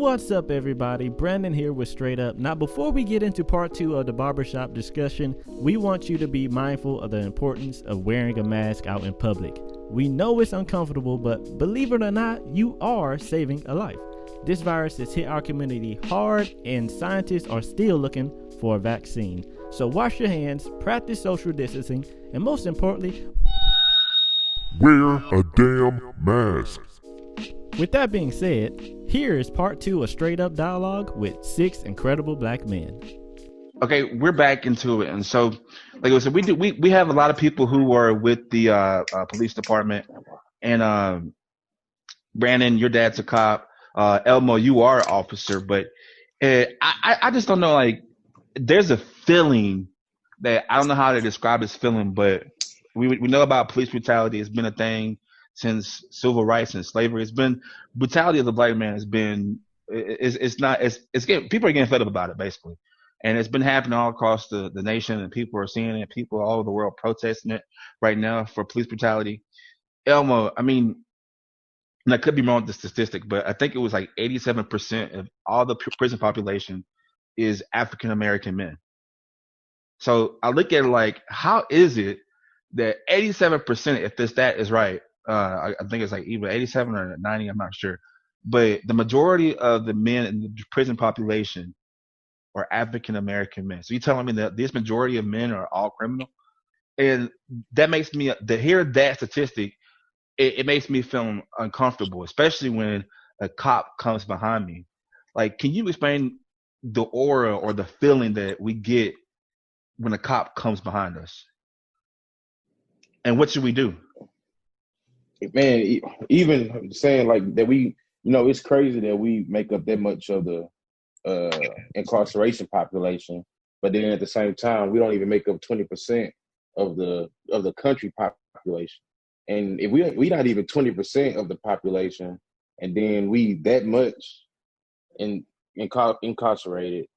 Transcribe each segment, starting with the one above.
What's up, everybody? Brandon here with Straight Up. Now, before we get into part 2 of the barbershop discussion, we want you to be mindful of the importance of wearing a mask out in public. We know it's uncomfortable, but believe it or not, you are saving a life. This virus has hit our community hard, and scientists are still looking for a vaccine. So wash your hands, practice social distancing, and most importantly, wear a damn mask. with that being said, here is part 2 of Straight Up Dialogue with 6 incredible black men. Okay, we're back into it, and so, like I said, we have a lot of people who are with the police department, and Brandon, your dad's a cop. Elmo, you are an officer, but I just don't know. Like, there's a feeling that I don't know how to describe this feeling, but we know about police brutality. It's been a thing since civil rights and slavery. It's been brutality of the black man has been. It's getting, people are getting fed up about it, basically. And it's been happening all across the nation, and people are seeing it. People all over the world protesting it right now for police brutality. Elmo, I mean, and I could be wrong with the statistic, but I think it was like 87% of all the prison population is African American men. So I look at it like, how is it that 87%, if this stat is right, I think it's like either 87 or 90, I'm not sure, but the majority of the men in the prison population are African American men. So you're telling me that this majority of men are all criminal? And that makes me, to hear that statistic, it makes me feel uncomfortable, especially when a cop comes behind me. Like, can you explain the aura or the feeling that we get when a cop comes behind us? And what should we do? Man, even saying like that, we, it's crazy that we make up that much of the incarceration population, but then at the same time, we don't even make up 20% of the country population. And if we not even 20% of the population, and then we that much incarcerated,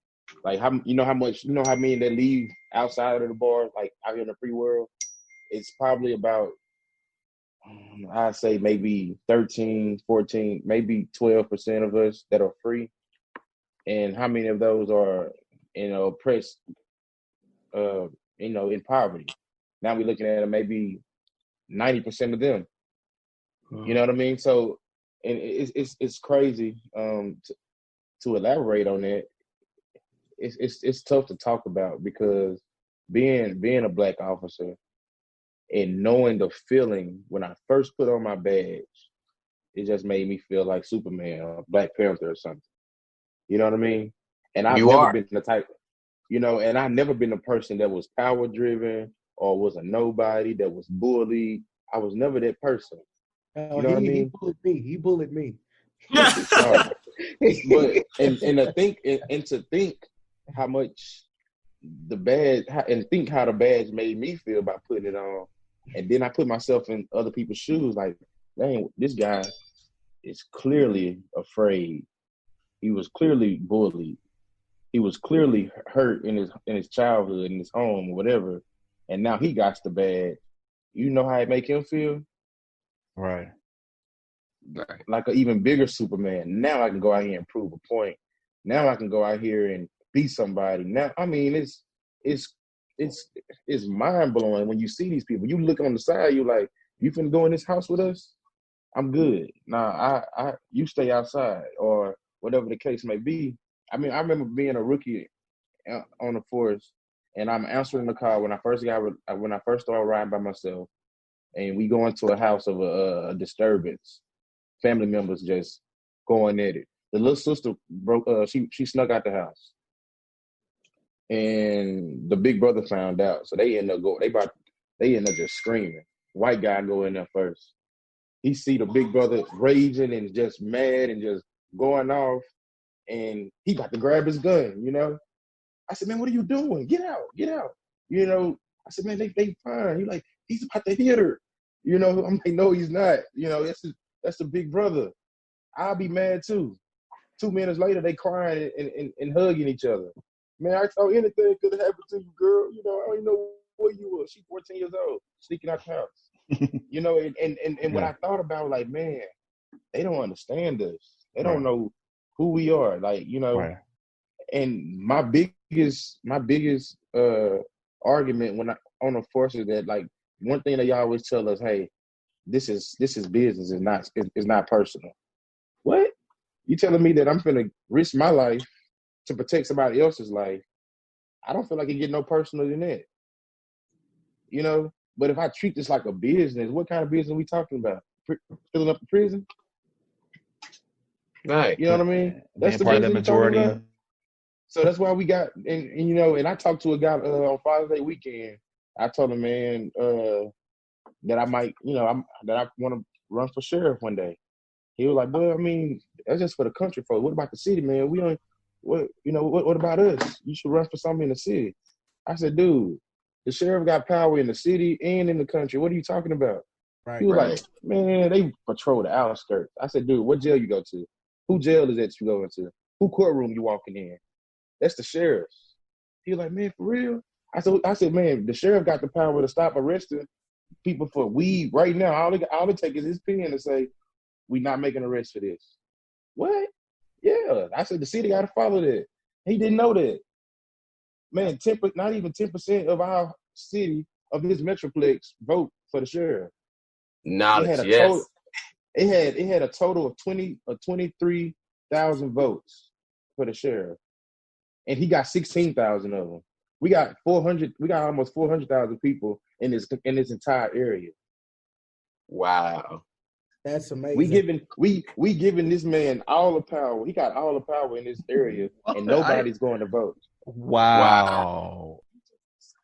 like how many that leave outside of the bars, like out here in the free world, it's probably about, I'd say maybe 13, 14, maybe 12% of us that are free. And how many of those are, oppressed, in poverty? Now we're looking at maybe 90% of them. You know what I mean? So, and it's crazy to elaborate on that. It's tough to talk about, because being a black officer and knowing the feeling when I first put on my badge, it just made me feel like Superman or Black Panther or something. You know what I mean? And I've never been the type, and I've never been a person that was power driven or was a nobody, that was bullied. I was never that person. You know what I mean? He bullied me. But to think how much the badge, and think how the badge made me feel by putting it on, and then I put myself in other people's shoes. Like, dang, this guy is clearly afraid. He was clearly bullied. He was clearly hurt in his childhood, in his home, or whatever. And now he got the badge. You know how it make him feel? Right. Like an even bigger Superman. Now I can go out here and prove a point. Now I can go out here and be somebody. Now, I mean, it's mind blowing when you see these people. You look on the side, you like, you finna go in this house with us? I'm good. Nah, you stay outside, or whatever the case may be. I mean, I remember being a rookie on the force, and I'm answering the call when I first started riding by myself, and we go into a house of a disturbance. Family members just going at it. The little sister broke. She snuck out the house, and the big brother found out. So they end up just screaming. White guy go in there first. He see the big brother raging and just mad and just going off, and he got to grab his gun. I said, man, what are you doing? Get out. I said, man, they fine. He like, he's about to hit her. I'm like, no, he's not. That's the big brother. I'll be mad too. 2 minutes later, they crying and hugging each other. Man, I thought anything could have happened to you, girl. I don't even know where you were. She's 14 years old, sneaking out the house. And when I thought about it, like, man, they don't understand us. They don't know who we are, like, you know. Right. And my biggest argument when I on the force is that, like, one thing that y'all always tell us, hey, this is business, it's not personal. What? You telling me that I'm finna risk my life to protect somebody else's life? I don't feel like it get no personal than that. You know? But if I treat this like a business, what kind of business are we talking about? Filling up the prison? Right. You know what I mean? That's the Being part of the business you're talking majority. about? So that's why we got, and you know, and I talked to a guy on Father's Day weekend. I told him, man, that I might, you know, that I want to run for sheriff one day. He was like, well, I mean, that's just for the country folks. What about the city, man? We don't, what about us? You should run for something in the city. I said, dude, the sheriff got power in the city and in the country. What are you talking about? Right. He was like, man, they patrol the outskirts. I said, dude, what jail you go to? Who jail is that you go into? Who courtroom you walking in? That's the sheriff's. He was like, man, for real? I said, man, the sheriff got the power to stop arresting people for weed right now. All it take is his pen to say, we not making arrests for this. What? Yeah. I said, the city got to follow that. He didn't know that. Man, not even 10% of our city, of this metroplex, vote for the sheriff. Knowledge, yes. It had a total of 23,000 votes for the sheriff, and he got 16,000 of them. We got almost 400,000 people in this entire area. Wow, That's amazing. We giving this man all the power. He got all the power in this area, and nobody's going to vote. Wow.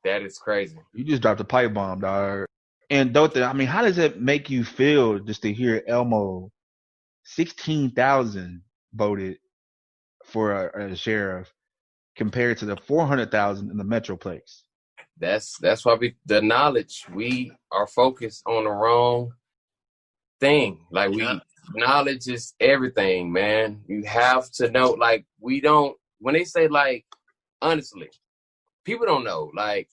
That is crazy. You just dropped a pipe bomb, dog. And Dothan, I mean, how does it make you feel just to hear Elmo 16,000 voted for a sheriff compared to the 400,000 in the Metroplex? That's why the knowledge, we are focused on the wrong thing. Like knowledge is everything, man. You have to know, like, when they say, like, honestly, people don't know, like,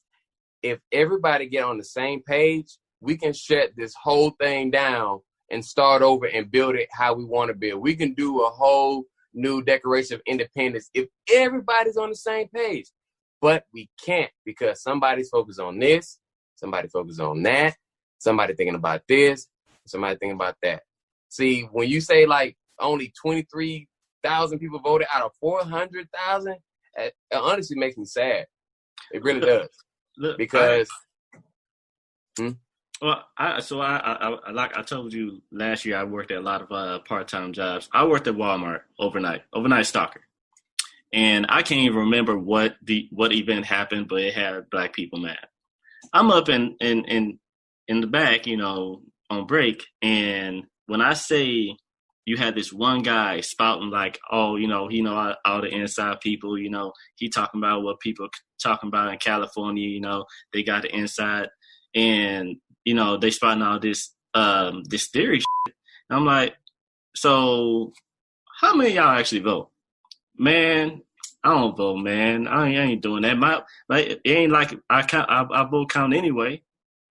if everybody get on the same page, we can shut this whole thing down and start over and build it how we want to build. We can do a whole new Declaration of Independence if everybody's on the same page. But we can't, because somebody's focused on this, somebody focused on that, somebody thinking about this, somebody thinking about that. See, when you say, like, only 23,000 people voted out of 400,000, it honestly makes me sad. It really does. Look, because well, I like I told you last year, I worked at a lot of part-time jobs. I worked at Walmart overnight stalker, and I can't even remember what event happened, but it had black people mad. I'm up in the back, you know, on break, and when I say you had this one guy spouting like, oh, you know, he know all the inside people, you know, he talking about what people talking about in California, you know, they got the inside, and you know, they spotting all this theory shit. I'm like, so how many of y'all actually vote? Man, I don't vote, man. I ain't doing that. It ain't like I vote count anyway.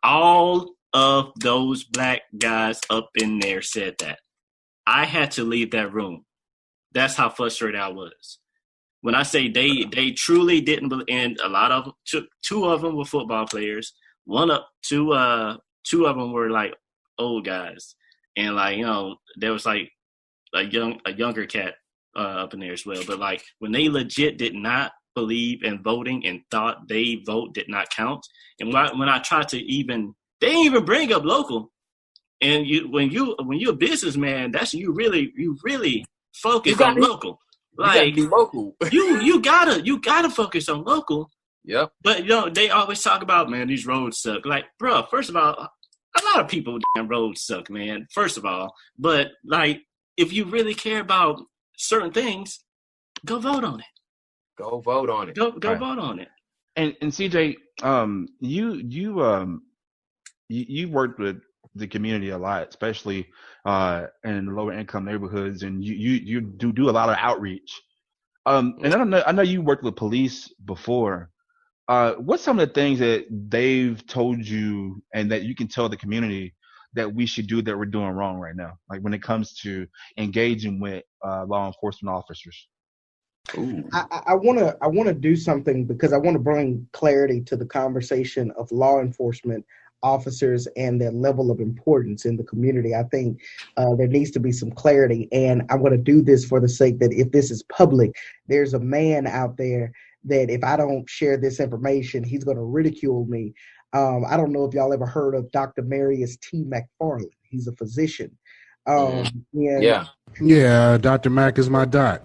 All of those black guys up in there said that. I had to leave that room. That's how frustrated I was. When I say they truly didn't believe, and a lot of them, two of them were football players. Two of them were like old guys, and like, you know, there was like a younger cat up in there as well. But like when they legit did not believe in voting and thought they vote did not count, and when I tried to they didn't even bring up local. And when you're a businessman, that's you really focus on local. Like, you gotta be local. you gotta focus on local. Yep. But you know, they always talk about, man, these roads suck. Like, bro, first of all, a lot of people damn roads suck, man. First of all, but like, if you really care about certain things, go vote on it. Go vote on it. Go vote on it. And CJ, you worked with the community a lot, especially in lower income neighborhoods, and you do a lot of outreach. And I know you worked with police before. What's some of the things that they've told you and that you can tell the community that we should do that we're doing wrong right now? Like when it comes to engaging with law enforcement officers. I want to do something because I want to bring clarity to the conversation of law enforcement officers and their level of importance in the community. I think there needs to be some clarity, and I want to do this for the sake that if this is public, there's a man out there that if I don't share this information, he's going to ridicule me. I don't know if y'all ever heard of Dr. Marius T. McFarland. He's a physician. Yeah, Dr. Mac is my doc.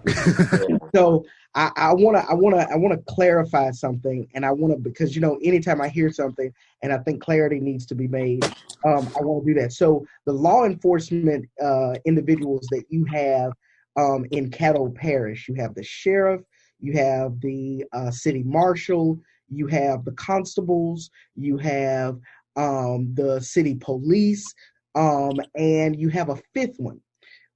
So I want to clarify something, and I want to, because anytime I hear something and I think clarity needs to be made, I want to do that. So the law enforcement individuals that you have in Caddo Parish, you have the sheriff, you have the city marshal, you have the constables, you have the city police, and you have a fifth one.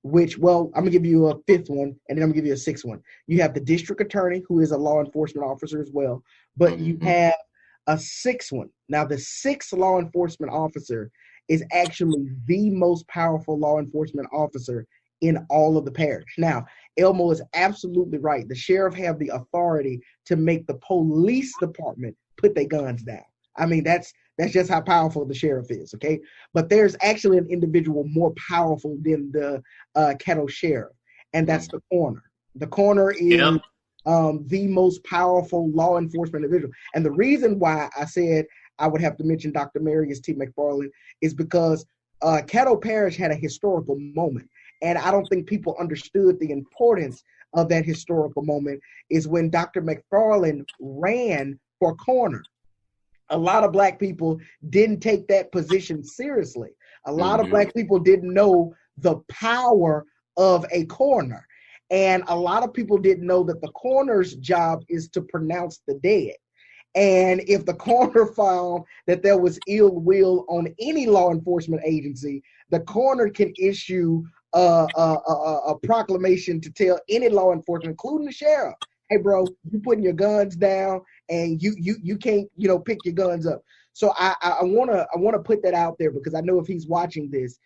I'm going to give you a fifth one, and then I'm going to give you a sixth one. You have the district attorney, who is a law enforcement officer as well, but you have a sixth one. Now, the sixth law enforcement officer is actually the most powerful law enforcement officer in all of the parish. Now, Elmo is absolutely right. The sheriff have the authority to make the police department put their guns down. I mean, that's just how powerful the sheriff is, okay? But there's actually an individual more powerful than the Caddo sheriff, and that's the coroner. The coroner is the most powerful law enforcement individual. And the reason why I said I would have to mention Dr. Marius T. McFarland is because Caddo Parish had a historical moment, and I don't think people understood the importance of that historical moment is when Dr. McFarland ran for coroner. A lot of Black people didn't take that position seriously. A lot of Black people didn't know the power of a coroner. And a lot of people didn't know that the coroner's job is to pronounce the dead. And if the coroner found that there was ill will on any law enforcement agency, the coroner can issue a proclamation to tell any law enforcement, including the sheriff, hey, bro, you putting your guns down, and you can't pick your guns up. So I wanna put that out there because I know if he's watching this,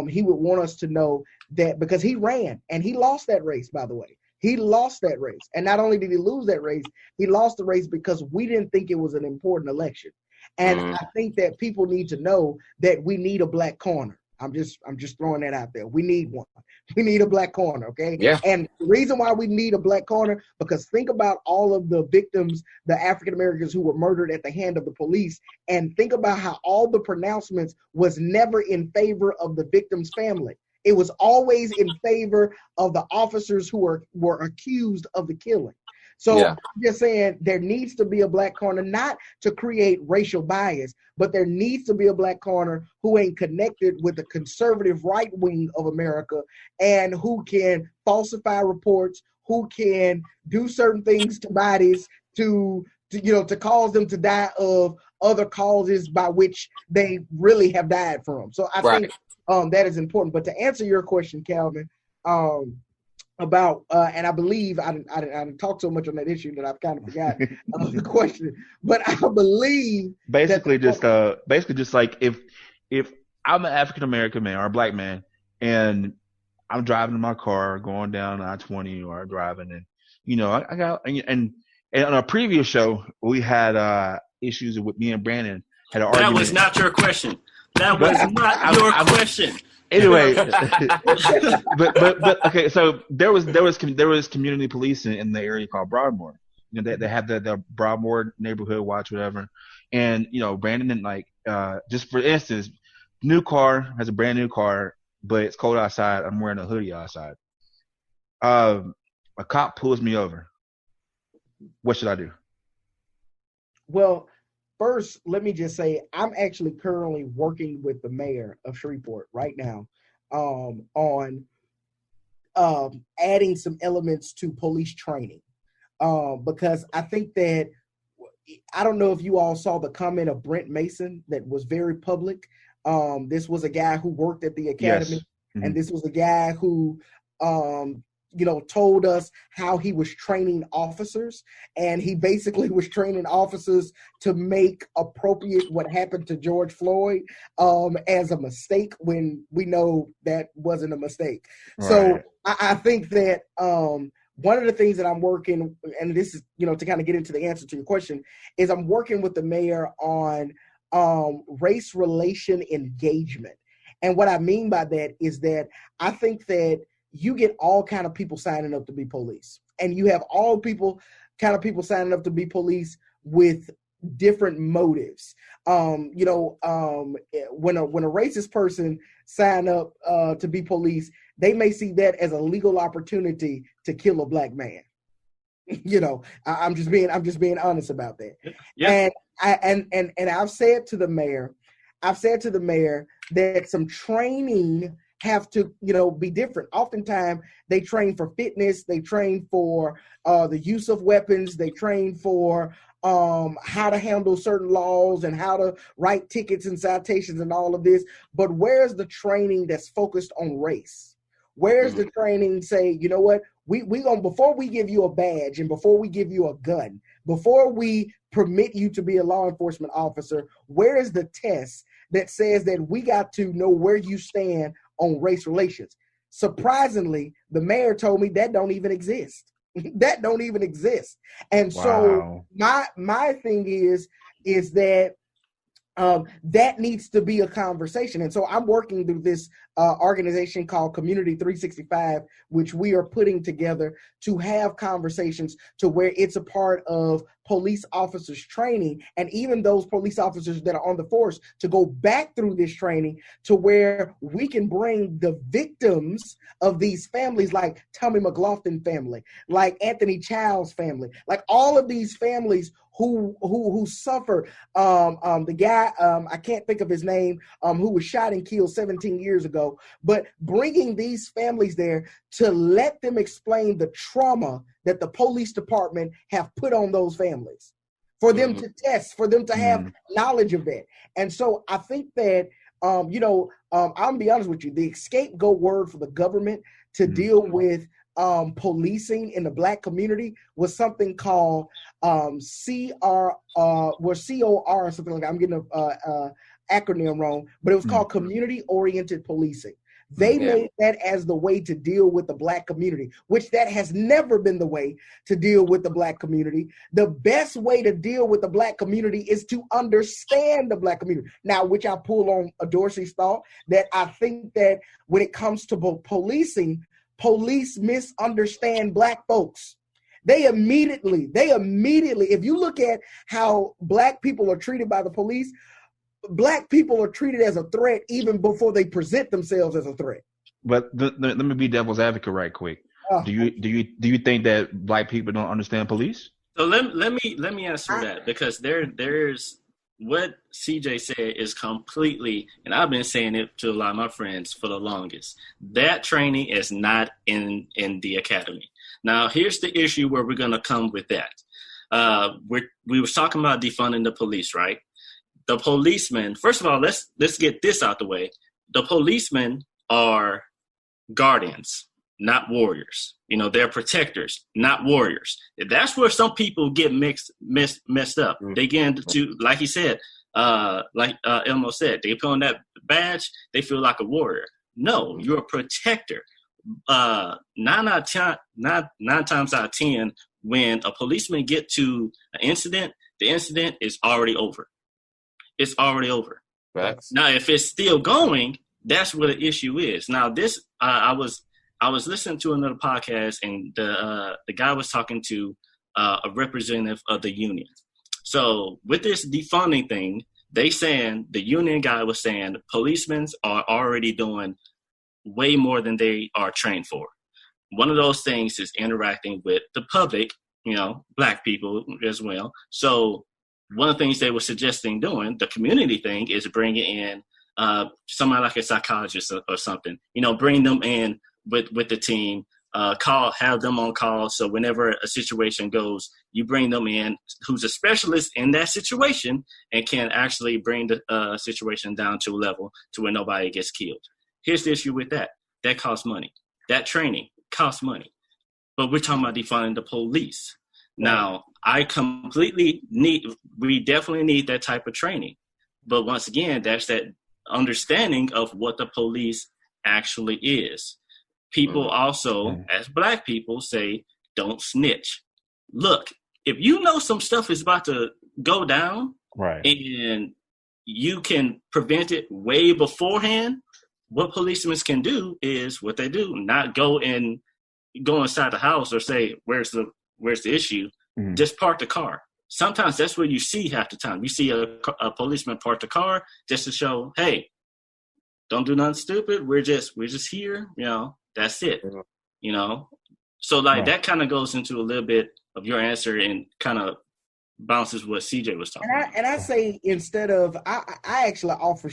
he would want us to know that, because he ran and he lost that race. By the way, he lost that race, and not only did he lose that race, he lost the race because we didn't think it was an important election. And I think that people need to know that we need a Black coroner. I'm just throwing that out there. We need one. We need a Black coroner, okay? Yeah. And the reason why we need a Black coroner, because think about all of the victims, the African Americans who were murdered at the hand of the police, and think about how all the pronouncements was never in favor of the victim's family. It was always in favor of the officers who were accused of the killing. So I'm just saying there needs to be a Black coroner, not to create racial bias, but there needs to be a Black coroner who ain't connected with the conservative right wing of America and who can falsify reports, who can do certain things to bodies to cause them to die of other causes by which they really have died from. So I think that is important. But to answer your question, Calvin, about and I believe I didn't talk so much on that issue that I've kind of forgot the question, but I believe basically just like if I'm an African American man or a Black man and I'm driving in my car going down I-20 or driving, and I got and on a previous show we had issues with me and Brandon had an argument. That was not your question. That was not your question. Anyway, but okay. So there was community policing in the area called Broadmoor. They have the Broadmoor neighborhood watch, whatever. And Brandon and just for instance, has a brand new car, but it's cold outside. I'm wearing a hoodie outside. A cop pulls me over. What should I do? Well, first, let me just say I'm actually currently working with the mayor of Shreveport right now on adding some elements to police training because I think that I don't know if you all saw the comment of Brent Mason that was very public. This was a guy who worked at the academy, Yes. Mm-hmm. and this was a guy who told us how he was training officers, and he basically was training officers to make appropriate what happened to George Floyd as a mistake when we know that wasn't a mistake. Right. So I think that one of the things that I'm working, and this is, to kind of get into the answer to your question, is I'm working with the mayor on race relation engagement. And what I mean by that is that I think that you get all kind of people signing up to be police, and you have all kind of people signing up to be police with different motives. When a racist person sign up to be police, they may see that as a legal opportunity to kill a black man. I'm just being honest about that. Yeah. And I've said to the mayor that some training have to, be different. Oftentimes they train for fitness, they train for the use of weapons, they train for how to handle certain laws and how to write tickets and citations and all of this. But where's the training that's focused on race? Where's the training say, you know what, we gonna, before we give you a badge and before we give you a gun, before we permit you to be a law enforcement officer, where is the test that says that we got to know where you stand on race relations? Surprisingly, the mayor told me that don't even exist. That don't even exist. And so my thing is that that needs to be a conversation. And so I'm working through this organization called Community 365, which we are putting together to have conversations to where it's a part of police officers training, and even those police officers that are on the force to go back through this training to where we can bring the victims of these families, like Tommy McLaughlin family, like Anthony Child's family, like all of these families who suffer. The guy, I can't think of his name, who was shot and killed 17 years ago, but bringing these families there to let them explain the trauma that the police department have put on those families, for them to test, for them to have knowledge of that. And so I think that, I'm gonna be honest with you, the scapegoat word for the government to deal with policing in the Black community was something called COR or something like that. I'm getting an acronym wrong, but it was called community-oriented policing. They made that as the way to deal with the Black community, which that has never been the way to deal with the Black community. The best way to deal with the Black community is to understand the Black community. Now, which I pull on Dorsey's thought, that I think that when it comes to policing, police misunderstand Black folks. They immediately, if you look at how Black people are treated by the police, Black people are treated as a threat even before they present themselves as a threat. But let me be devil's advocate right quick. Do you think that Black people don't understand police? So let me answer that, because there's what CJ said is completely, and I've been saying it to a lot of my friends for the longest. That training is not in the academy. Now, here's the issue where we're going to come with that. We was talking about defunding the police, right? The policemen, first of all, let's get this out the way. The policemen are guardians, not warriors. They're protectors, not warriors. That's where some people get messed up. They get into, like he said, like Elmo said, they put on that badge, they feel like a warrior. No, you're a protector. 9 times out of 10, when a policeman get to an incident, the incident is already over. It's already over. Right. Now, if it's still going, that's what the issue is. Now, this I was listening to another podcast, and the guy was talking to a representative of the union. So with this defunding thing, the union guy was saying policemen are already doing way more than they are trained for. One of those things is interacting with the public, Black people as well. So one of the things they were suggesting doing, the community thing, is bringing in somebody like a psychologist or something, bring them in with the team, have them on call. So whenever a situation goes, you bring them in who's a specialist in that situation and can actually bring the situation down to a level to where nobody gets killed. Here's the issue with that. That costs money. That training costs money. but we're talking about defunding the police. Now, we definitely need that type of training. But once again, that's that understanding of what the police actually is. People also, as Black people, say, don't snitch. Look, if you know some stuff is about to go down, right, and you can prevent it way beforehand, what policemen can do is what they do, not go inside the house or say, where's the issue? Just park the car. Sometimes that's what you see half the time. You see a policeman park the car just to show, hey, don't do nothing stupid. We're just here, that's it. So like that kind of goes into a little bit of your answer and kind of bounces what CJ was talking about. And I say, instead of, I actually offer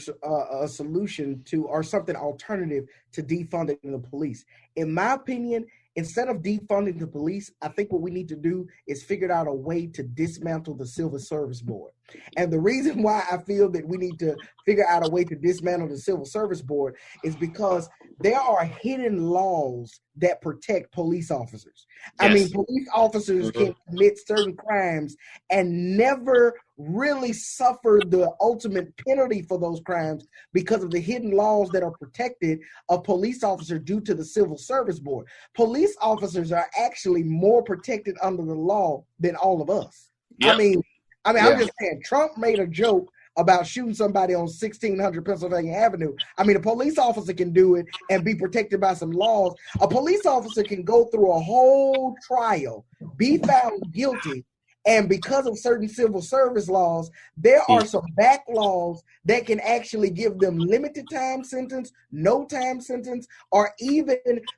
a solution to, or something alternative to defunding the police. In my opinion, instead of defunding the police, I think what we need to do is figure out a way to dismantle the Civil Service Board. And the reason why I feel that we need to figure out a way to dismantle the Civil Service Board is because there are hidden laws that protect police officers. Yes. I mean, police officers can commit certain crimes and never really suffer the ultimate penalty for those crimes because of the hidden laws that are protected a police officer due to the Civil Service Board. Police officers are actually more protected under the law than all of us. Yep. I mean, I'm just saying, Trump made a joke about shooting somebody on 1600 Pennsylvania Avenue. I mean, a police officer can do it and be protected by some laws. A police officer can go through a whole trial, be found guilty, and because of certain civil service laws, there are some back laws that can actually give them limited time sentence, no time sentence, or even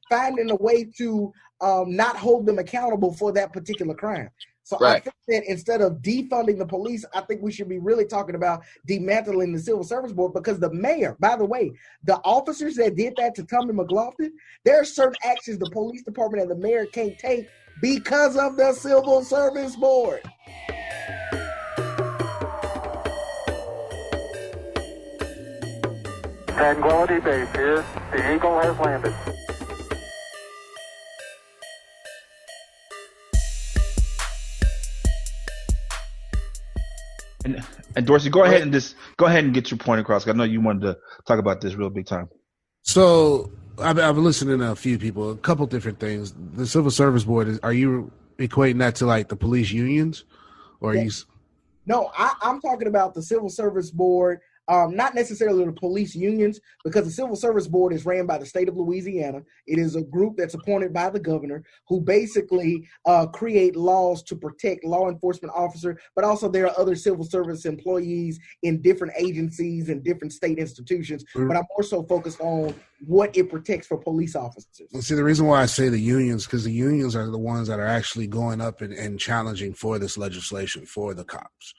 finding a way to not hold them accountable for that particular crime. So I think that instead of defunding the police, I think we should be really talking about dismantling the Civil Service Board, because the mayor, by the way, the officers that did that to Tommy McLaughlin, there are certain actions the police department and the mayor can't take because of the Civil Service Board. Tranquility Base here. The Eagle has landed. And Dorsey, go ahead and get your point across. I know you wanted to talk about this real big time. So I've been listening to a few people, a couple different things. The Civil Service Board, are you equating that to like the police unions, or are you? No, I'm talking about the Civil Service Board. Not necessarily the police unions, because the Civil Service Board is ran by the state of Louisiana. It is a group that's appointed by the governor, who basically create laws to protect law enforcement officers, but also there are other civil service employees in different agencies and different state institutions. But I'm more so focused on what it protects for police officers. See, the reason why I say the unions, because the unions are the ones that are actually going up and challenging for this legislation for the cops.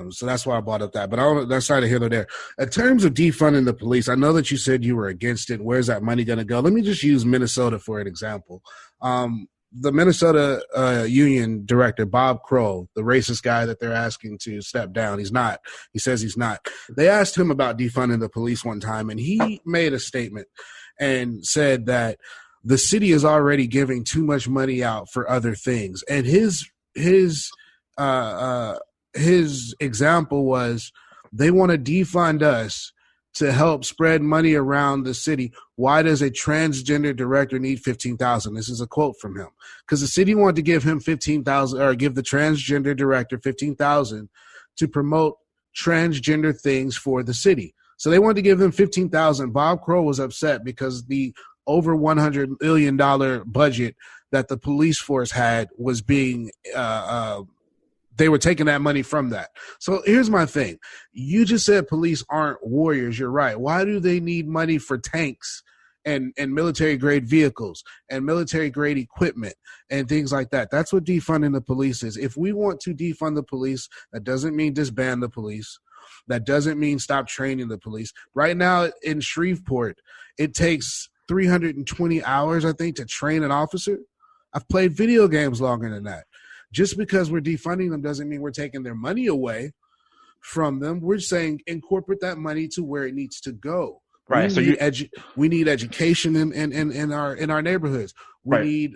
So that's why I brought up that. But that's neither here nor there. In terms of defunding the police, I know that you said you were against it. Where's that money going to go? Let me just use Minnesota for an example. The Minnesota union director, Bob Crow, the racist guy that they're asking to step down, he's not. He says he's not. They asked him about defunding the police one time, and he made a statement and said that the city is already giving too much money out for other things. And his example was, they want to defund us to help spread money around the city. Why does a transgender director need $15,000? This is a quote from him. Because the city wanted to give him $15,000, or give the transgender director $15,000 to promote transgender things for the city. So they wanted to give him $15,000. Bob Crow was upset because the over $100 million budget that the police force had was being they were taking that money from that. So here's my thing. You just said police aren't warriors. You're right. Why do they need money for tanks and military-grade vehicles and military-grade equipment and things like that? That's what defunding the police is. If we want to defund the police, that doesn't mean disband the police. That doesn't mean stop training the police. Right now in Shreveport, it takes 320 hours, I think, to train an officer. I've played video games longer than that. Just because we're defunding them doesn't mean we're taking their money away from them. We're saying incorporate that money to where it needs to go. Right. We need education in our neighborhoods. We Right. need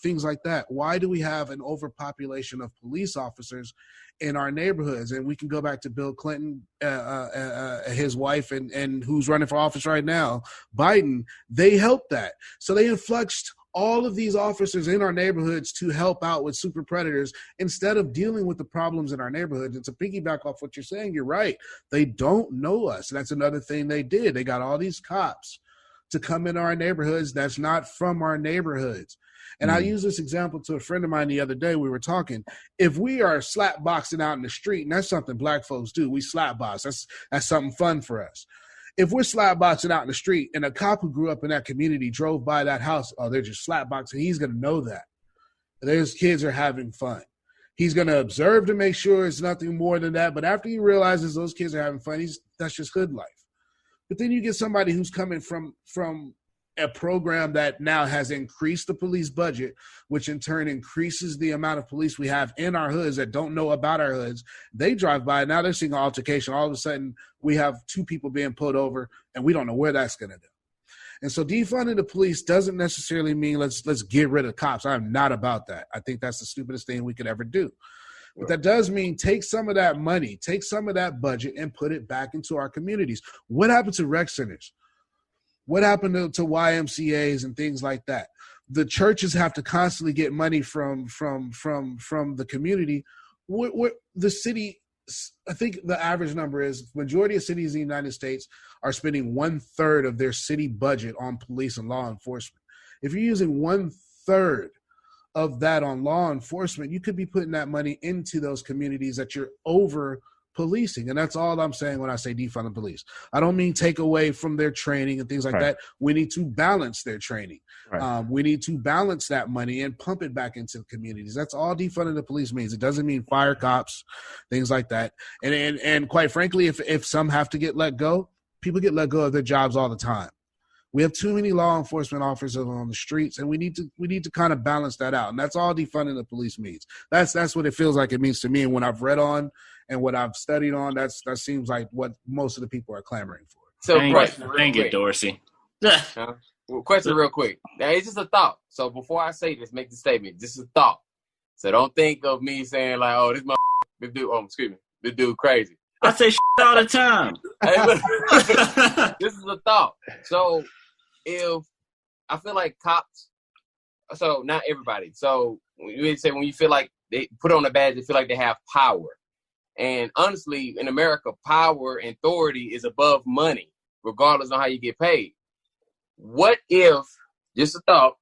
things like that. Why do we have an overpopulation of police officers in our neighborhoods? And we can go back to Bill Clinton, his wife, and who's running for office right now, Biden. They helped that. So they influxed all of these officers in our neighborhoods to help out with super predators instead of dealing with the problems in our neighborhoods. And to piggyback off what you're saying, you're right. They don't know us. That's another thing they did. They got all these cops to come in our neighborhoods that's not from our neighborhoods. And I used this example to a friend of mine the other day. We were talking. If we are slap boxing out in the street, and that's something black folks do, we slap box. That's something fun for us. If we're slap boxing out in the street and a cop who grew up in that community drove by that house, oh, they're just slap boxing, he's going to know that. Those kids are having fun. He's going to observe to make sure it's nothing more than that. But after he realizes those kids are having fun, that's just hood life. But then you get somebody who's coming from a program that now has increased the police budget, which in turn increases the amount of police we have in our hoods that don't know about our hoods. They drive by, now they're seeing an altercation. All of a sudden, we have 2 people being pulled over, and we don't know where that's going to do. And so defunding the police doesn't necessarily mean let's get rid of cops. I'm not about that. I think that's the stupidest thing we could ever do. But that does mean take some of that money, take some of that budget, and put it back into our communities. What happened to rec centers? What happened to YMCAs and things like that? The churches have to constantly get money from the community. What the city, I think the average number is majority of cities in the United States are spending 1/3 of their city budget on police and law enforcement. If you're using 1/3 of that on law enforcement, you could be putting that money into those communities that you're over policing. And that's all I'm saying when I say defund the police. I don't mean take away from their training and things like that. We need to balance their training. We need to balance that money and pump it back into the communities. That's all defunding the police means. It doesn't mean fire cops, things like that. And quite frankly, if some have to get let go, people get let go of their jobs all the time. We have too many law enforcement officers on the streets, and we need to kind of balance that out. And that's all defunding the police means. That's what it feels like it means to me. And when I've read on and what I've studied on, that seems like what most of the people are clamoring for. So, thank you, Dorsey. Question real quick. Now, it's just a thought. So before I say this, make the statement. This is a thought. So don't think of me saying like, oh, this dude crazy. I say shit all the time. Hey, look, this is a thought. So if I feel like cops, so not everybody. So you say when you feel like they put on a badge, they feel like they have power. And honestly, in America, power and authority is above money, regardless of how you get paid. What if, just a thought,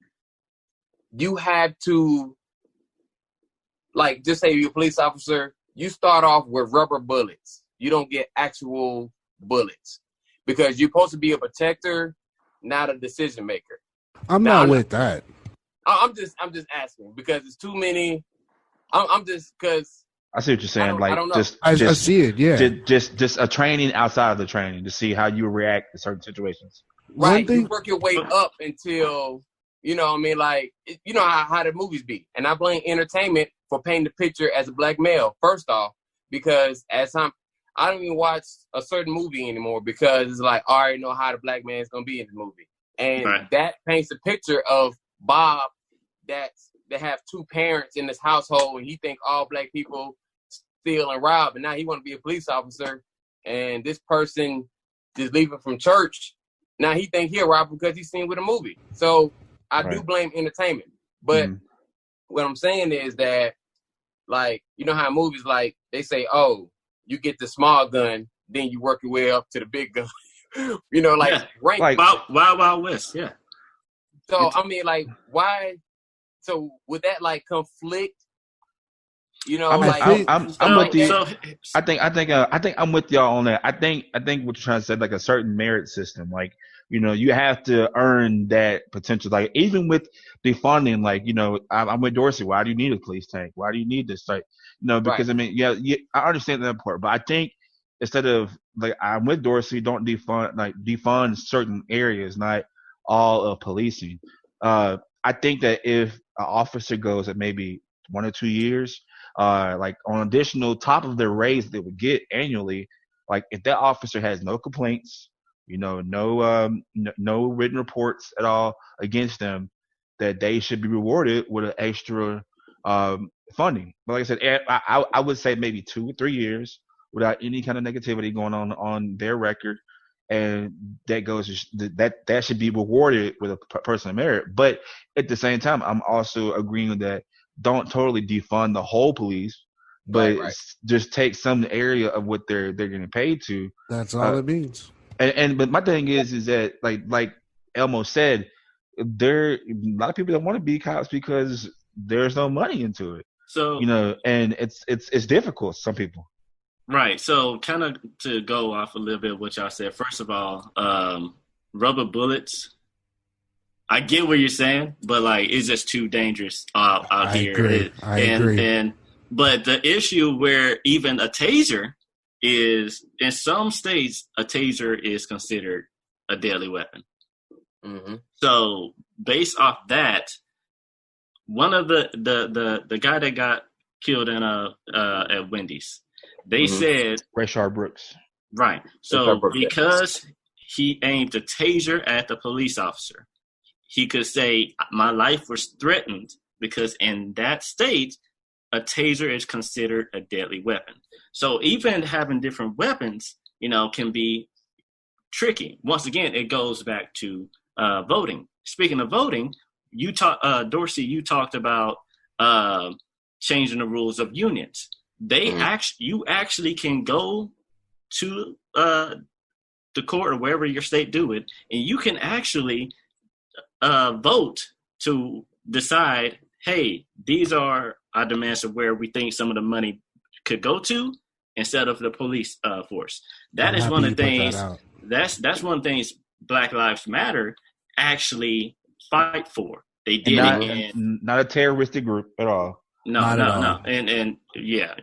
you had to, like, just say you're a police officer, you start off with rubber bullets. You don't get actual bullets because you're supposed to be a protector, not a decision maker. I'm not with that. I'm just asking because it's too many. I'm just because I see what you're saying. I don't know. I see it. Yeah. Just a training outside of the training to see how you react to certain situations. Right. You work your way up until, you know what I mean? Like, you know how the movies be. And I blame entertainment for painting the picture as a black male, first off, because I don't even watch a certain movie anymore because it's like, I already know how the black man is going to be in the movie. And that paints a picture of Bob that have 2 parents in this household and he think all black people steal and rob. And now he want to be a police officer. And this person just leaving from church. Now he think he'll rob because he's seen with a movie. So I do blame entertainment. But what I'm saying is that, like, you know how movies, like, they say, oh, you get the small gun, then you work your way up to the big gun. You know, like, rank. Like Wild West, yeah. So, I mean, like, why? So, would that, like, conflict? You know, I'm with you. I think I'm with y'all on that. I think what you're trying to say, like a certain merit system, like, you know, you have to earn that potential. Like even with defunding, like, you know, I'm with Dorsey. Why do you need a police tank? Why do you need this? Like, you know, because I mean, yeah, I understand that part, but I think instead of like I'm with Dorsey, don't defund certain areas, not all of policing. I think that if an officer goes at maybe 1 or 2 years, like on additional top of their raise they would get annually, like if that officer has no complaints, No written reports at all against them, that they should be rewarded with an extra funding. But like I said, I would say maybe 2 or 3 years without any kind of negativity going on their record, and that should be rewarded with a person of merit. But at the same time, I'm also agreeing that don't totally defund the whole police, but just take some area of what they're getting paid to. That's all it means. But my thing is that like Elmo said, there a lot of people that want to be cops because there's no money into it. So and it's difficult. Some people. Right. So kind of to go off a little bit of what y'all said. First of all, rubber bullets. I get what you're saying, but like it's just too dangerous out here. I agree. But the issue where even a taser is, in some states, a taser is considered a deadly weapon. Mm-hmm. So based off that, one of the guy that got killed in at Wendy's, they said Rayshard Brooks. Right. So because he aimed a taser at the police officer, he could say my life was threatened, because in that state, a taser is considered a deadly weapon. So even having different weapons, can be tricky. Once again, it goes back to voting. Speaking of voting, Dorsey, you talked about changing the rules of unions. You actually can go to the court or wherever your state do it, and you can actually vote to decide, hey, these are our demands of where we think some of the money could go to instead of the police force. That is one of the things. That's one of the things Black Lives Matter actually fight for. They did not a terroristic group at all. No. And yeah,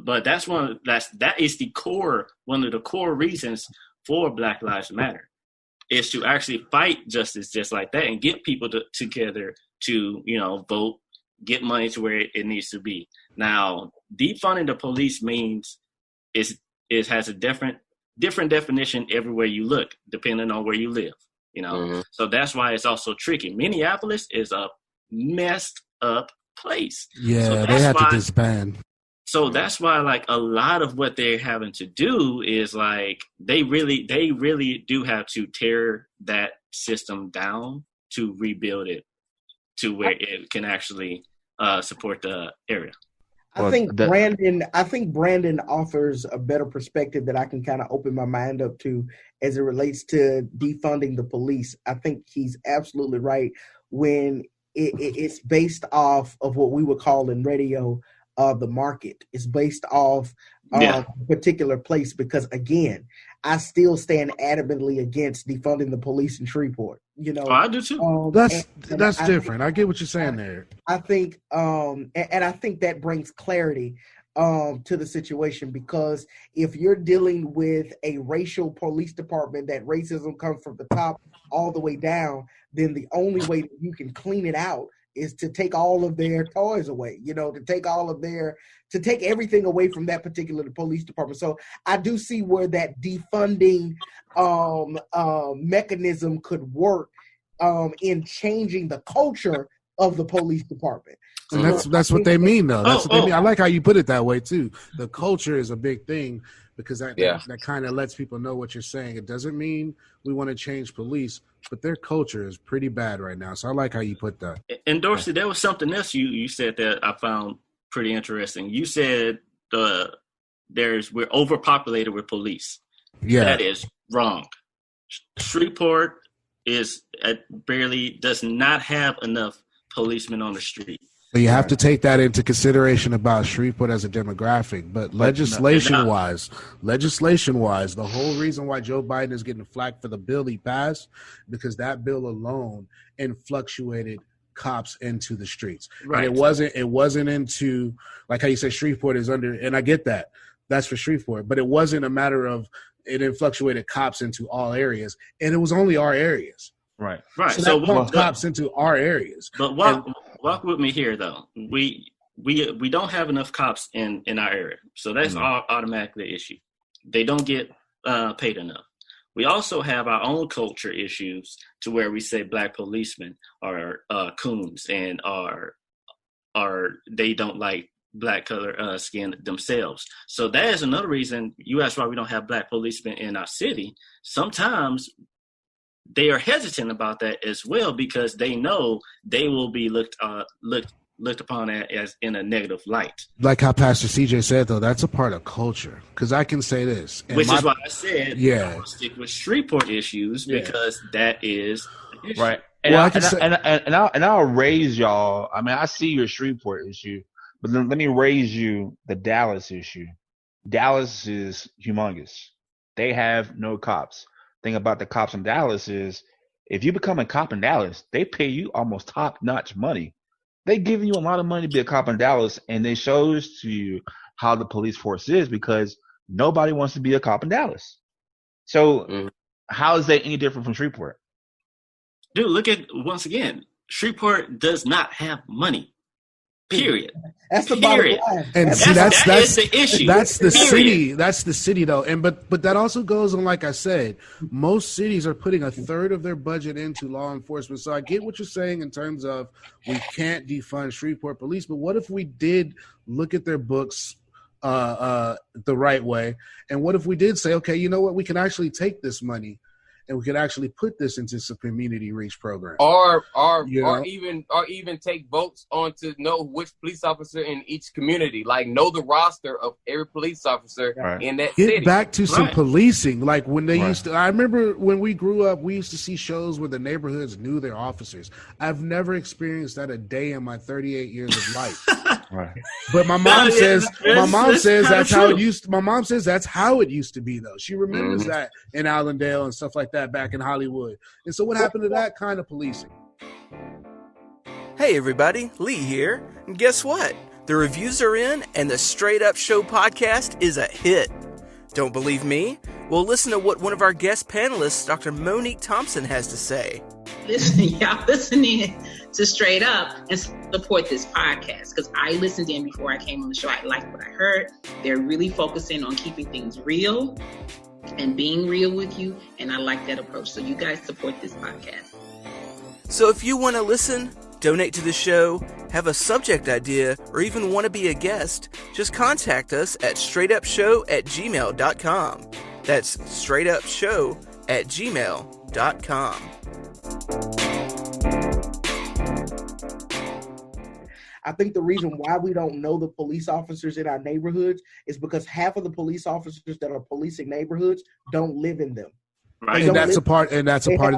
but that is the core, one of the core reasons for Black Lives Matter, is to actually fight justice just like that and get people together to, vote, get money to where it needs to be. Now, defunding the police means it has a different definition everywhere you look, depending on where you live. So that's why it's also tricky. Minneapolis is a messed up place. Yeah, so they have to disband. So that's why, like, a lot of what they're having to do is like they really do have to tear that system down to rebuild it to where it can actually support the area. I think Brandon offers a better perspective that I can kind of open my mind up to as it relates to defunding the police. I think he's absolutely right when it's based off of what we would call in radio the market. It's based off a particular place, because again, I still stand adamantly against defunding the police in Shreveport. I do too. That's different. I get what you're saying there. I think, and I think that brings clarity to the situation, because if you're dealing with a racial police department that racism comes from the top all the way down, then the only way that you can clean it out is to take all of their toys away, to take everything away from that particular police department. So I do see where that defunding mechanism could work in changing the culture of the police department. And that's what they mean, though. That's what they mean. I like how you put it that way too. The culture is a big thing, because that kind of lets people know what you're saying. It doesn't mean we want to change police, but their culture is pretty bad right now. So I like how you put that. And Dorsey, there was something else you said that I found pretty interesting. You said we're overpopulated with police. Yeah, that is wrong. Shreveport does not have enough policemen on the street. But you have to take that into consideration about Shreveport as a demographic. But legislation-wise, the whole reason why Joe Biden is getting flack for the bill he passed, because that bill alone influctuated cops into the streets. Right. And it wasn't into, like how you said Shreveport is under, and I get that. That's for Shreveport. But it wasn't a matter of it influctuated cops into all areas. And it was only our areas. Right. So that pumped cops into our areas. But walk with me here, though. We don't have enough cops in our area, so that's automatically an issue. They don't get paid enough. We also have our own culture issues to where we say black policemen are coons and are they don't like black color skin themselves. So that is another reason you asked why we don't have black policemen in our city. Sometimes they are hesitant about that as well because they know they will be looked upon as in a negative light. Like how Pastor CJ said, though, that's a part of culture. Because I can say this. Which is why I said I will stick with Shreveport issues because that is the issue. Right. And I'll raise y'all. I mean, I see your Shreveport issue, but then let me raise you the Dallas issue. Dallas is humongous. They have no cops. Thing about the cops in Dallas is if you become a cop in Dallas, they pay you almost top-notch money. They giving you a lot of money to be a cop in Dallas, and it shows to you how the police force is because nobody wants to be a cop in Dallas. So how is that any different from Shreveport? Dude, look at, once again, Shreveport does not have money. Period. That's the bottom line. And see, that is the issue. That's the city. That's the city, though. And but that also goes on. Like I said, most cities are putting a third of their budget into law enforcement. So I get what you're saying in terms of we can't defund Shreveport police. But what if we did look at their books the right way? And what if we did say, okay, you know what, we can actually take this money and we could actually put this into some community reach program, or even take votes on to know which police officer in each community, like know the roster of every police officer in that city. Get back to some policing, like when they used to. I remember when we grew up, we used to see shows where the neighborhoods knew their officers. I've never experienced that a day in my 38 years of life. But my mom says that's how it used to. My mom says that's how it used to be, though. She remembers that in Allendale and stuff like that back in Hollywood. And so what happened to that kind of policing? Hey everybody, Lee here. And guess what? The reviews are in and the Straight Up Show podcast is a hit. Don't believe me? Well, listen to what one of our guest panelists, Dr. Monique Thompson, has to say. Listen, y'all listening to Straight Up and support this podcast because I listened in before I came on the show. I liked what I heard. They're really focusing on keeping things real and being real with you, and I like that approach. So you guys support this podcast. So if you want to listen, donate to the show, have a subject idea, or even want to be a guest, just contact us at straightupshow@gmail.com. That's straightupshow@gmail.com. I think the reason why we don't know the police officers in our neighborhoods is because half of the police officers that are policing neighborhoods don't live in them. Right. And that's a part of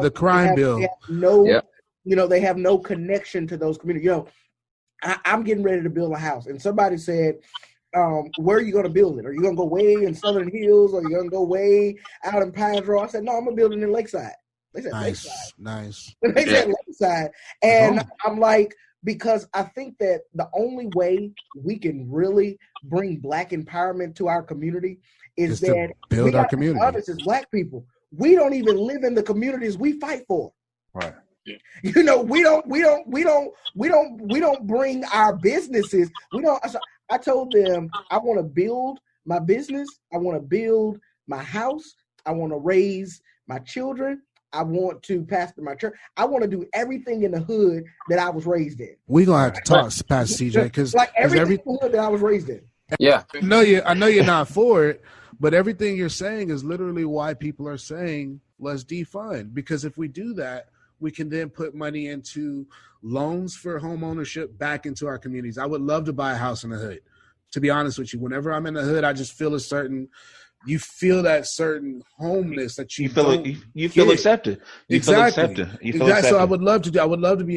the crime bill. They have no connection to those communities. I'm getting ready to build a house, and somebody said, where are you going to build it? Are you going to go way in Southern Hills, or are you going to go way out in Pines Row? I said, no, I'm going to build it in Lakeside. They said Lakeside. Nice. They said Lakeside. And I'm like, because I think that the only way we can really bring Black empowerment to our community is that build our community. Honest, as Black people, we don't even live in the communities we fight for. Right. We don't bring our businesses. I told them I want to build my business. I want to build my house. I want to raise my children. I want to pastor my church. I want to do everything in the hood that I was raised in. We're going to have to talk, Pastor CJ, because everything in the hood that I was raised in. Yeah. I know you're not for it, but everything you're saying is literally why people are saying let's defund. Because if we do that, we can then put money into loans for home ownership back into our communities. I would love to buy a house in the hood. To be honest with you, whenever I'm in the hood, I just feel you feel that certain homeness that you feel accepted. Exactly. So I would love to be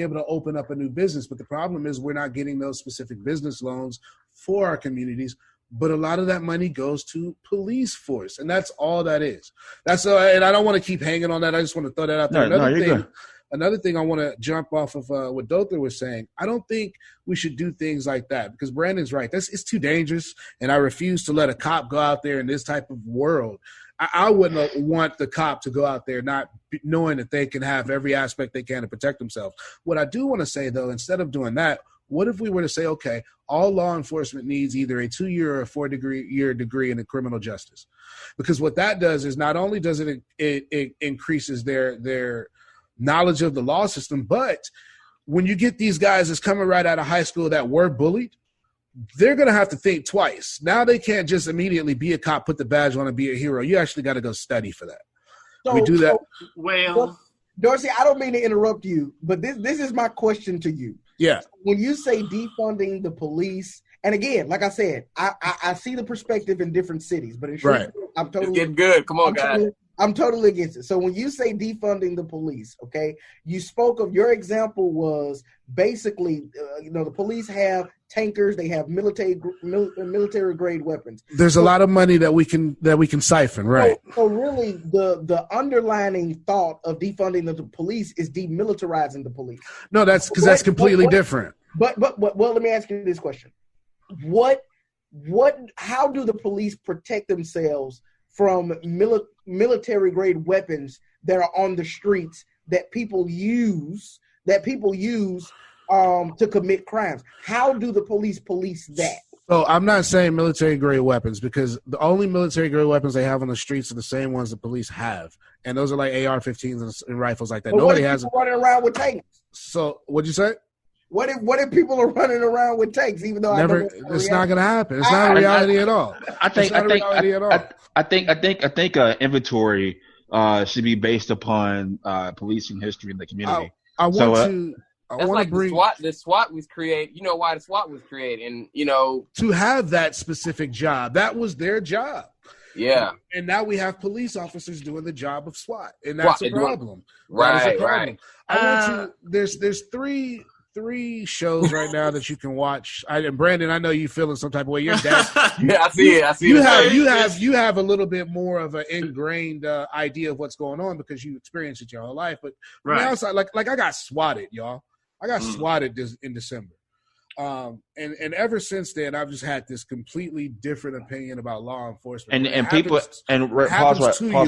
able to open up a new business, but the problem is we're not getting those specific business loans for our communities. But a lot of that money goes to police force, and that's all that is. And I don't want to keep hanging on that. I just want to throw that out there. Another thing I want to jump off of what Dother was saying, I don't think we should do things like that because Brandon's right. It's too dangerous, and I refuse to let a cop go out there in this type of world. I wouldn't want the cop to go out there not knowing that they can have every aspect they can to protect themselves. What I do want to say, though, instead of doing that, What if we were to say, okay, all law enforcement needs either a 2-year or a 4-year degree in criminal justice? Because what that does is not only does it increases their knowledge of the law system, but when you get these guys that's coming right out of high school that were bullied, they're going to have to think twice. Now they can't just immediately be a cop, put the badge on, and be a hero. You actually got to go study for that. So, we do that. Well, Dorsey, I don't mean to interrupt you, but this is my question to you. Yeah. When you say defunding the police, and again, like I said, I see the perspective in different cities, but in Shreveport, I'm totally it's getting good. Come on, guys. I'm totally against it. So when you say defunding the police, okay, you spoke of your example was basically, the police have tankers, they have military grade weapons. There's a lot of money that we can siphon, right? So really, the underlining thought of defunding the police is demilitarizing the police. No, that's because that's completely different. But well, let me ask you this question: how do the police protect themselves from military grade weapons that are on the streets that people use to commit crimes? How do the police that? So I'm not saying military grade weapons, because the only military grade weapons they have on the streets are the same ones the police have, and those are like AR-15s and rifles like that. But Nobody has running around with tanks. So what'd you say? What if people are running around with tanks, even though it's not going to happen. It's not a reality at all. I think inventory should be based upon policing history in the community. I want to bring the SWAT was created. You know why the SWAT was created, and to have that specific job. That was their job. Yeah. And now we have police officers doing the job of SWAT, and that's a problem. Right. I want to. There's three shows right now that you can watch. And Brandon, I know you feeling some type of way. Your dad, yeah, I see it. You have a little bit more of an ingrained idea of what's going on because you experienced it your whole life. But from the outside, like I got swatted, y'all. I got swatted in December. And ever since then, I've just had this completely different opinion about law enforcement. And people pause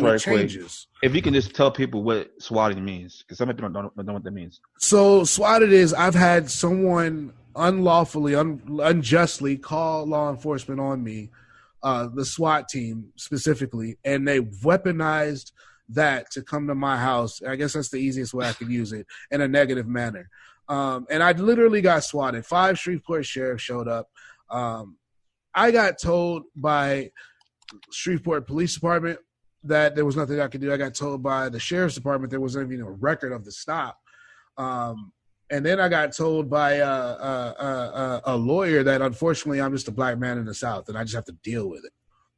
right quick. If you can just tell people what swatting means, because some people don't know what that means. So swatted is I've had someone unlawfully, unjustly call law enforcement on me, the SWAT team specifically, and they weaponized that to come to my house. I guess that's the easiest way I could use it, in a negative manner. And I literally got swatted. 5 Shreveport sheriffs showed up. I got told by Shreveport Police Department that there was nothing I could do. I got told by the sheriff's department there wasn't even a record of the stop. And then I got told by a lawyer that unfortunately I'm just a black man in the South and I just have to deal with it.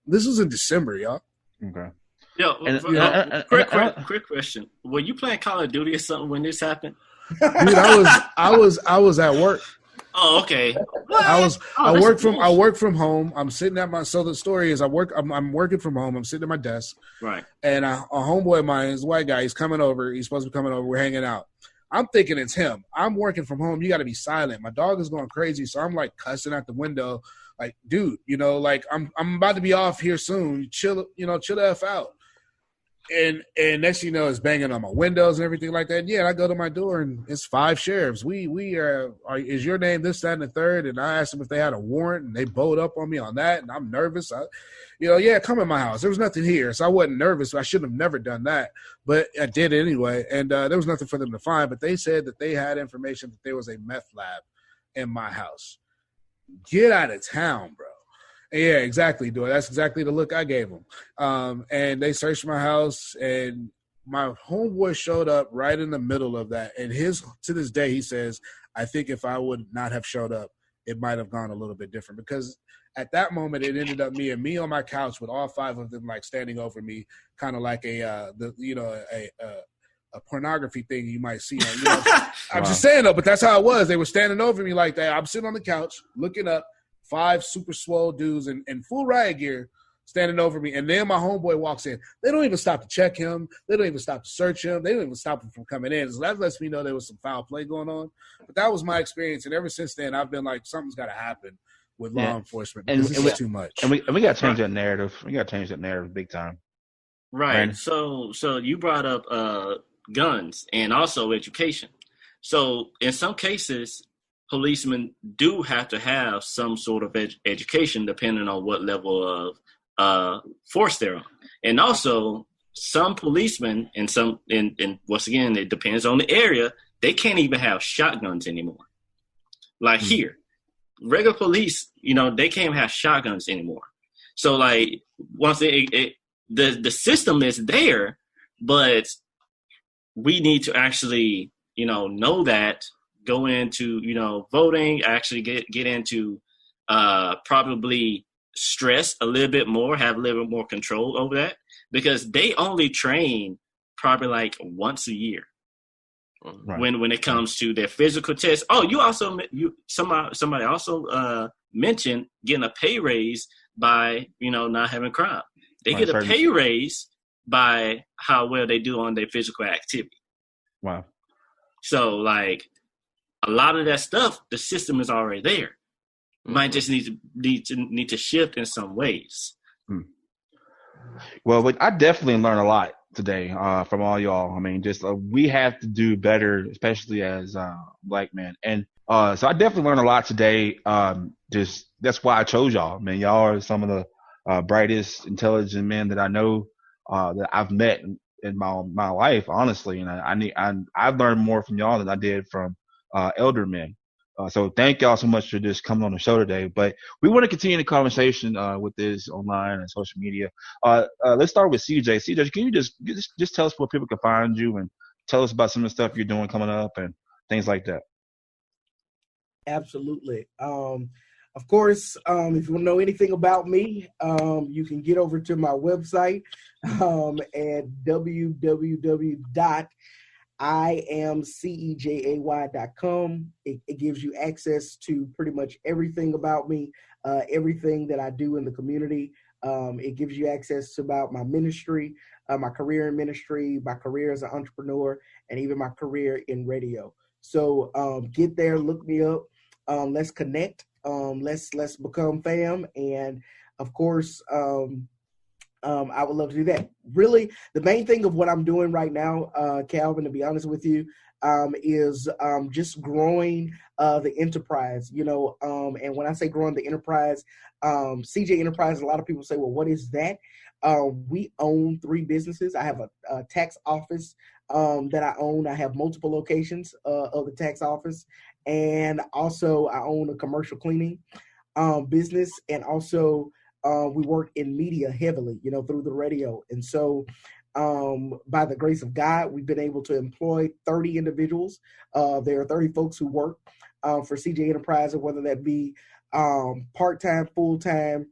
This was in December, y'all. Okay. Quick question: were you playing Call of Duty or something when this happened? Dude, I was at work. Oh, okay. I work from home. I'm sitting at so the story is I'm working from home. I'm sitting at my desk. Right. And a homeboy of mine, is a white guy, he's coming over. He's supposed to be coming over. We're hanging out. I'm thinking it's him. I'm working from home. You got to be silent. My dog is going crazy. So I'm like cussing out the window. Like, dude, like I'm about to be off here soon. Chill the F out. And next thing you know, it's banging on my windows and everything like that. Yeah, I go to my door and it's 5 sheriffs. Is your name this, that, and the third? And I asked them if they had a warrant, and they bowed up on me on that. And I'm nervous. Come in my house. There was nothing here, so I wasn't nervous. I should have never done that, but I did anyway. And there was nothing for them to find. But they said that they had information that there was a meth lab in my house. Get out of town, bro. Yeah, exactly, dude. That's exactly the look I gave them. And they searched my house, and my homeboy showed up right in the middle of that. And to this day, he says, I think if I would not have showed up, it might have gone a little bit different. Because at that moment, it ended up me on my couch with all 5 of them like standing over me, kind of like a pornography thing you might see. I'm just saying though, but that's how it was. They were standing over me like that. I'm sitting on the couch looking up. 5 super swole dudes in full riot gear standing over me. And then my homeboy walks in. They don't even stop to check him. They don't even stop to search him. They don't even stop him from coming in. So that lets me know there was some foul play going on. But that was my experience. And ever since then, I've been like, something's got to happen with law enforcement. And this is too much. And we got to change that narrative. We got to change that narrative big time. Right. So you brought up guns and also education. So in some cases, policemen do have to have some sort of education depending on what level of force they're on. And also, some policemen and once again, it depends on the area, they can't even have shotguns anymore. Like here, regular police, they can't have shotguns anymore. So like once the system is there, but we need to actually, know that, go into, voting, actually get into probably stress a little bit more, have a little bit more control over that, because they only train probably like once a year. Right. When it comes to their physical tests. Oh, somebody also mentioned getting a pay raise by not having crime. They get a pay raise by how well they do on their physical activity. Wow. So like a lot of that stuff, the system is already there. Might just need to shift in some ways. Well, but I definitely learned a lot today from all y'all. I mean, just we have to do better, especially as Black men. And so I definitely learned a lot today. Just that's why I chose y'all. Man, y'all are some of the brightest, intelligent men that I know that I've met in my life, honestly. And I've learned more from y'all than I did from elder men. So thank y'all so much for just coming on the show today. But we want to continue the conversation with this online and social media. Let's start with CJ. CJ, can you just tell us where people can find you and tell us about some of the stuff you're doing coming up and things like that? Absolutely. Of course, if you want to know anything about me, you can get over to my website at www.iamcejay.com. It gives you access to pretty much everything about me, everything that I do in the community. It gives you access to about my ministry, my career in ministry, my career as an entrepreneur, and even my career in radio. So get there, look me up, let's connect, let's become fam, and of course, I would love to do that. Really, the main thing of what I'm doing right now, Calvin, to be honest with you, is just growing the enterprise, and when I say growing the enterprise, CJ Enterprise, a lot of people say, well, what is that? We own 3 businesses. I have a tax office that I own. I have multiple locations of the tax office, and also I own a commercial cleaning business, and also we work in media heavily, through the radio. And so by the grace of God, we've been able to employ 30 individuals. There are 30 folks who work for CJ Enterprise, whether that be part-time, full-time,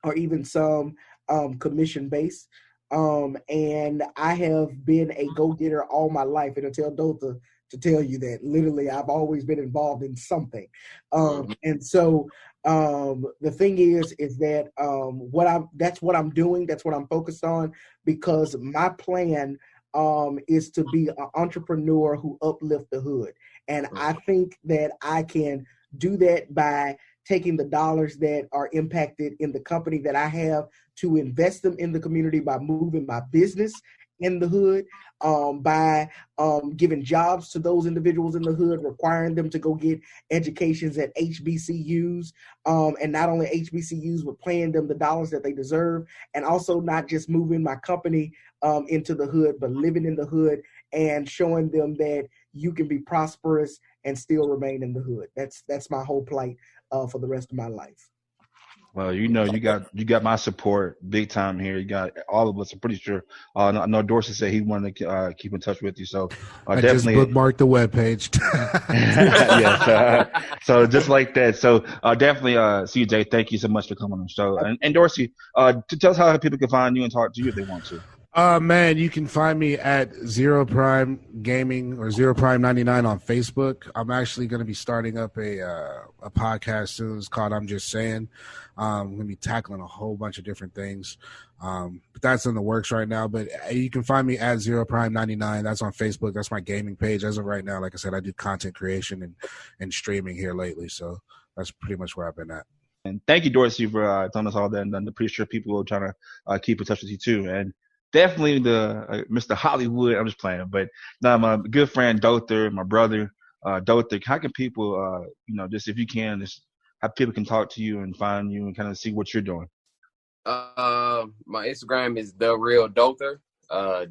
or even some commission-based. And I have been a go-getter all my life. And I tell Dotha to tell you that literally I've always been involved in something. And so the thing is that that's what I'm doing. That's what I'm focused on, because my plan is to be an entrepreneur who uplift the hood. And I think that I can do that by taking the dollars that are impacted in the company that I have to invest them in the community by moving my business in the hood, by giving jobs to those individuals in the hood, requiring them to go get educations at HBCUs, and not only HBCUs, but paying them the dollars that they deserve, and also not just moving my company into the hood, but living in the hood and showing them that you can be prosperous and still remain in the hood. That's my whole plight for the rest of my life. Well, you got my support big time here. You got all of us. I'm pretty sure. I know Dorsey said he wanted to keep in touch with you, so I definitely just bookmarked the webpage. Yes. So just like that. So definitely, CJ, thank you so much for coming on the show. And Dorsey, to tell us how people can find you and talk to you if they want to. Man, you can find me at Zero Prime Gaming or Zero Prime 99 on Facebook. I'm actually going to be starting up a podcast soon. It's called I'm Just Saying. I'm going to be tackling a whole bunch of different things. But that's in the works right now. But you can find me at Zero Prime 99. That's on Facebook. That's my gaming page. As of right now, like I said, I do content creation and streaming here lately. So that's pretty much where I've been at. And thank you, Dorsey, for telling us all that. And I'm pretty sure people will try to keep in touch with you too. And definitely the Mr. Hollywood. I'm just playing, but no, my good friend Dotha, my brother, Dothan, how can people, just if you can, just how people can talk to you and find you and kind of see what you're doing? My Instagram is The Real Dother,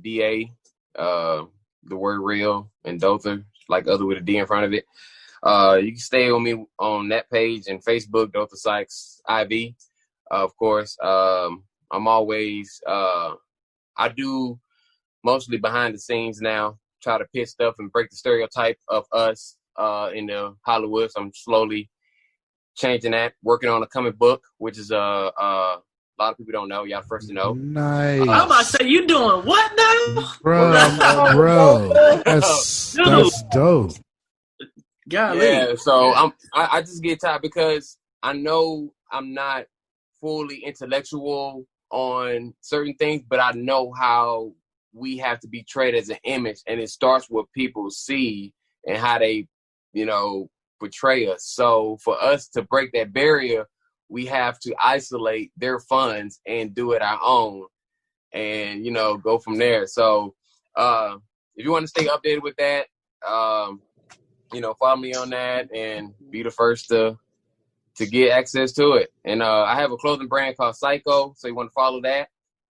DA, the word real, and Dother, like other with a D in front of it. You can stay with me on that page and Facebook, Dother Sykes IV. Of course, I'm always, I do mostly behind the scenes now, try to pitch stuff and break the stereotype of us in the Hollywood. So I'm slowly changing that, working on a comic book, which is a lot of people don't know. Y'all first to know. Nice. I'm about to say, you doing what now? Bro, that's dope. Golly. Yeah, so I just get tired because I know I'm not fully intellectual on certain things, but I know how we have to be treated as an image, and it starts with people see and how they, portray us. So for us to break that barrier, we have to isolate their funds and do it our own and, go from there. So if you want to stay updated with that, follow me on that and be the first to get access to it. And I have a clothing brand called Psycho, so you want to follow that.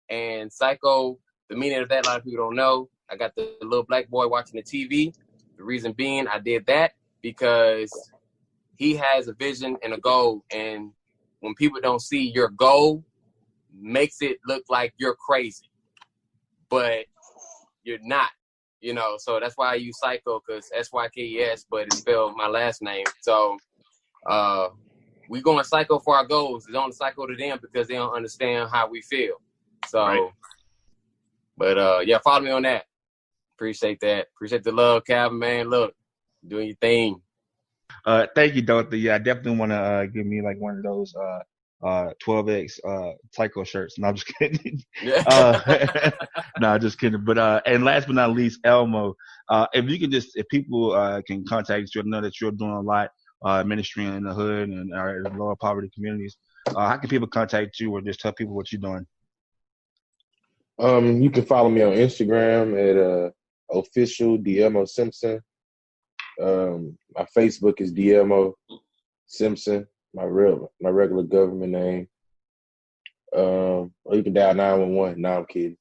And Psycho, the meaning of that, a lot of people don't know. I got the little black boy watching the TV. The reason being I did that because he has a vision and a goal, and when people don't see your goal, makes it look like you're crazy, but you're not, so that's why I use Psycho, because SYKES, but it's spelled my last name. So we going psycho for our goals. It's only psycho to them because they don't understand how we feel. So, right. But yeah, follow me on that. Appreciate that. Appreciate the love, Calvin, man. Look, doing your thing. Thank you, Doctor. Yeah, I definitely want to give me like one of those 12X Psycho shirts. No, I'm just kidding. No, just kidding. But and last but not least, Elmo, if you can if people can contact you, I know that you're doing a lot ministry in the hood and our lower poverty communities. How can people contact you or just tell people what you're doing? You can follow me on Instagram at official DMO Simpson. My Facebook is DMO Simpson, my regular government name. Or you can dial 911. No, I'm kidding.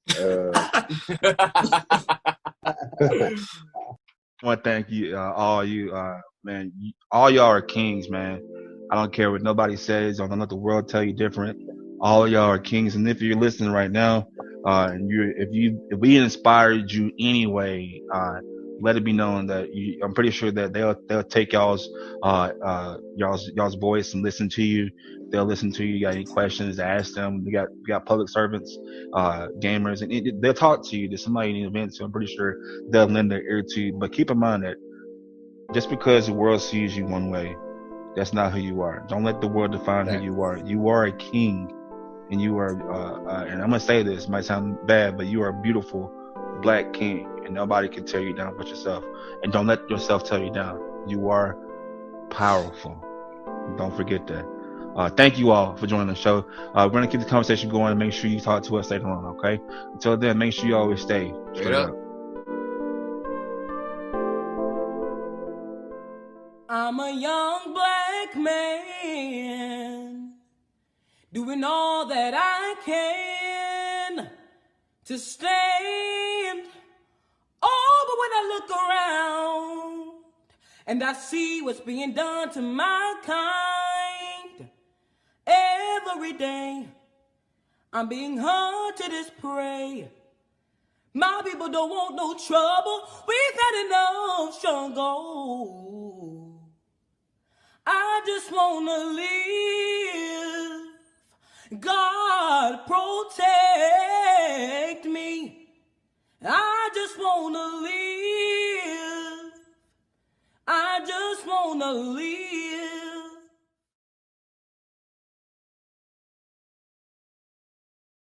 I want to thank you, all you, man. All y'all are kings, man. I don't care what nobody says. I don't let the world tell you different. All y'all are kings, and if you're listening right now, and if we inspired you anyway, let it be known that I'm pretty sure that they'll take y'all's voice and listen to you. They'll listen to you. You got any questions? Ask them. We got public servants, gamers, and they'll talk to you. There's somebody in the event, so I'm pretty sure they'll lend their ear to you. But keep in mind that just because the world sees you one way, that's not who you are. Don't let the world define who you are. You are a king, and you are. And I'm gonna say this, it might sound bad, but you are a beautiful Black king, and nobody can tear you down but yourself. And don't let yourself tear you down. You are powerful. Don't forget that. Thank you all for joining the show. We're going to keep the conversation going and make sure you talk to us later on, okay? Until then, make sure you always stay straight up. I'm a young Black man doing all that I can to stand. Oh, but when I look around and I see what's being done to my kind, every day I'm being hunted as prey. My people don't want no trouble. We've had enough struggle. I just wanna live. God protect me. I just wanna live. I just wanna live.